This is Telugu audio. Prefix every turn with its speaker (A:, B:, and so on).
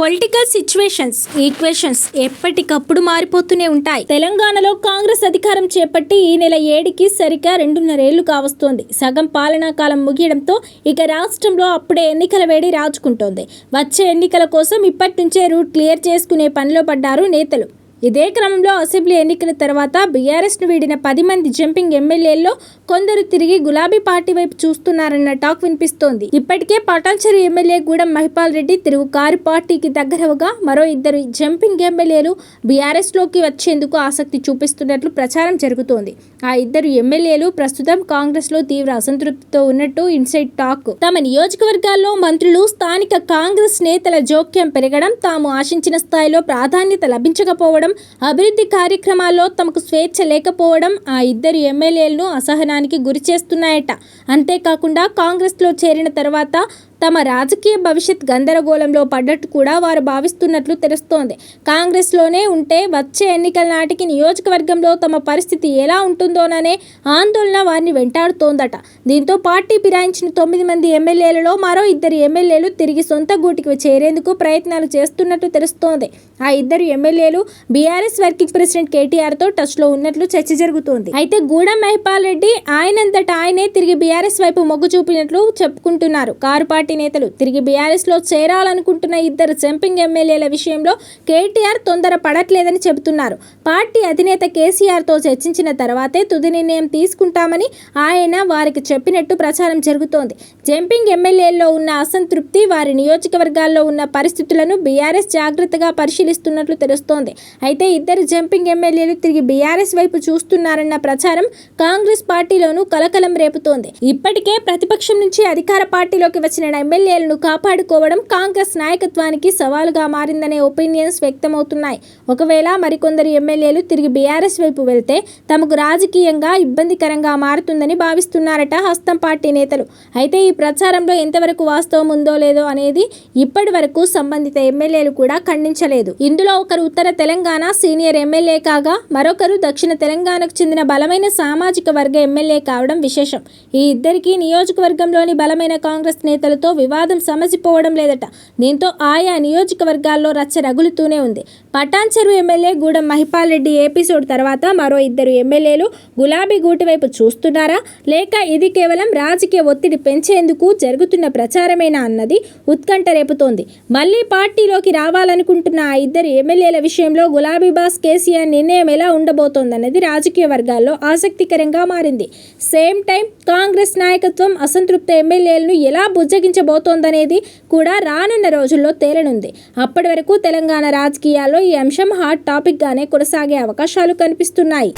A: పొలిటికల్ సిచ్యువేషన్స్, ఈక్వేషన్స్ ఎప్పటికప్పుడు మారిపోతూనే ఉంటాయి. తెలంగాణలో కాంగ్రెస్ అధికారం చేపట్టి ఈ నెల 7కి సరిగ్గా 2.5 ఏళ్లు కావస్తోంది. సగం పాలనా కాలం ముగియడంతో ఇక రాష్ట్రంలో అప్పుడే ఎన్నికల వేడి రాజుకుంటోంది. వచ్చే ఎన్నికల కోసం ఇప్పటి నుంచే రూట్ క్లియర్ చేసుకునే పనిలో పడ్డారు నేతలు. ఇదే క్రమంలో అసెంబ్లీ ఎన్నికల తర్వాత బీఆర్ఎస్ను వీడిన 10 మంది జంపింగ్ ఎమ్మెల్యేల్లో కొందరు తిరిగి గులాబీ పార్టీ వైపు చూస్తున్నారన్న టాక్ వినిపిస్తోంది. ఇప్పటికే పటాన్చెరు ఎమ్మెల్యే గూడెం మహిపాల్ రెడ్డి తిరుగు కారు పార్టీకి దగ్గరవగా మరో 2 జంపింగ్ ఎమ్మెల్యేలు బీఆర్ఎస్లోకి వచ్చేందుకు ఆసక్తి చూపిస్తున్నట్లు ప్రచారం జరుగుతోంది. ఆ 2 ఎమ్మెల్యేలు ప్రస్తుతం కాంగ్రెస్లో తీవ్ర అసంతృప్తితో ఉన్నట్టు ఇన్సైడ్ టాక్. తమ నియోజకవర్గాల్లో మంత్రులు, స్థానిక కాంగ్రెస్ నేతల జోక్యం పెరగడం, తాము ఆశించిన స్థాయిలో ప్రాధాన్యత లభించకపోవడం, అభివృద్ధి కార్యక్రమాల్లో తమకు స్వేచ్ఛ లేకపోవడం ఆ 2 ఎమ్మెల్యేలను అసహనానికి గురి చేస్తున్నాయట. అంతేకాకుండా కాంగ్రెస్లో చేరిన తర్వాత తమ రాజకీయ భవిష్యత్ గందరగోళంలో పడ్డట్టు కూడా వారు భావిస్తున్నట్లు తెలుస్తోంది. కాంగ్రెస్లోనే ఉంటే వచ్చే ఎన్నికల నాటికి నియోజకవర్గంలో తమ పరిస్థితి ఎలా ఉంటుందోననే ఆందోళన వారిని వెంటాడుతోందట. దీంతో పార్టీ ఫిరాయించిన 9 మంది ఎమ్మెల్యేలలో మరో 2 ఎమ్మెల్యేలు తిరిగి సొంత గూటికి చేరేందుకు ప్రయత్నాలు చేస్తున్నట్టు తెలుస్తోంది. ఆ 2 ఎమ్మెల్యేలు బీఆర్ఎస్ వర్కింగ్ ప్రెసిడెంట్ కేటీఆర్తో టచ్లో ఉన్నట్లు చర్చ జరుగుతోంది. అయితే గూడెం మహిపాల్ రెడ్డి ఆయనంతటా ఆయనే తిరిగి బీఆర్ఎస్ వైపు మొగ్గు చూపినట్లు చెప్పుకుంటున్నారు. కారు పార్టీ నేతలు తిరిగి బీఆర్ఎస్లో చేరాలనుకుంటున్న 2 జంపింగ్ ఎమ్మెల్యేల విషయంలో కేటీఆర్ తొందర పడట్లేదని చెబుతున్నారు. పార్టీ అధినేత కేసీఆర్తో చర్చించిన తర్వాతే తుది నిర్ణయం తీసుకుంటామని ఆయన వారికి చెప్పినట్టు ప్రచారం జరుగుతోంది. జంపింగ్ ఎమ్మెల్యేల్లో ఉన్న అసంతృప్తి, వారి నియోజకవర్గాల్లో ఉన్న పరిస్థితులను బీఆర్ఎస్ జాగ్రత్తగా పరిశీలిస్తున్నట్లు తెలుస్తోంది. అయితే 2 జంపింగ్ ఎమ్మెల్యేలు తిరిగి బీఆర్ఎస్ వైపు చూస్తున్నారన్న ప్రచారం కాంగ్రెస్ పార్టీలోనూ కలకలం రేపుతోంది. ఇప్పటికే ప్రతిపక్షం నుంచి అధికార పార్టీలోకి వచ్చిన ఎమ్మెల్యేలను కాపాడుకోవడం కాంగ్రెస్ నాయకత్వానికి సవాలుగా మారిందనే ఒపీనియన్స్ వ్యక్తమవుతున్నాయి. ఒకవేళ మరికొందరు ఎమ్మెల్యేలు తిరిగి బీఆర్ఎస్ వైపు వెళ్తే తమకు రాజకీయంగా ఇబ్బందికరంగా మారుతుందని భావిస్తున్నారట హస్తం పార్టీ నేతలు. అయితే ఈ ప్రచారంలో ఎంతవరకు వాస్తవం ఉందో లేదో అనేది ఇప్పటి వరకు సంబంధిత ఎమ్మెల్యేలు కూడా ఖండించలేదు. ఇందులో ఒకరు ఉత్తర తెలంగాణ సీనియర్ ఎమ్మెల్యే కాగా మరొకరు దక్షిణ తెలంగాణకు చెందిన బలమైన సామాజిక వర్గ ఎమ్మెల్యే కావడం విశేషం. ఈ ఇద్దరికి నియోజకవర్గంలోని బలమైన కాంగ్రెస్ నేతలతో వివాదం సమసిపోవడం లేదట. దీంతో ఆయా నియోజకవర్గాల్లో రచ్చ రగులుతూనే ఉంది. పటాన్చెరు ఎమ్మెల్యే గూడెం మహిపాల్ రెడ్డి ఎపిసోడ్ తర్వాత మరో 2 ఎమ్మెల్యేలు గులాబీ గూటి వైపు చూస్తున్నారా, లేక ఇది కేవలం రాజకీయ ఒత్తిడి పెంచేందుకు జరుగుతున్న ప్రచారమేనా అన్నది ఉత్కంఠ రేపుతోంది. మళ్లీ పార్టీలోకి రావాలనుకుంటున్న ఆ 2 ఎమ్మెల్యేల విషయంలో గులాబీ బాస్ కేసీఆర్ నిర్ణయం ఎలా ఉండబోతోందన్నది రాజకీయ వర్గాల్లో ఆసక్తికరంగా మారింది. సేమ్ టైం కాంగ్రెస్ నాయకత్వం అసంతృప్త ఎమ్మెల్యేలను ఎలా బుజ్జగించబోతోందనేది కూడా రానున్న రోజుల్లో తేలనుంది. అప్పటి వరకు తెలంగాణ రాజకీయాల్లో ఈ అంశం హాట్ టాపిక్ గానే కొనసాగే అవకాశాలు కనిపిస్తున్నాయి.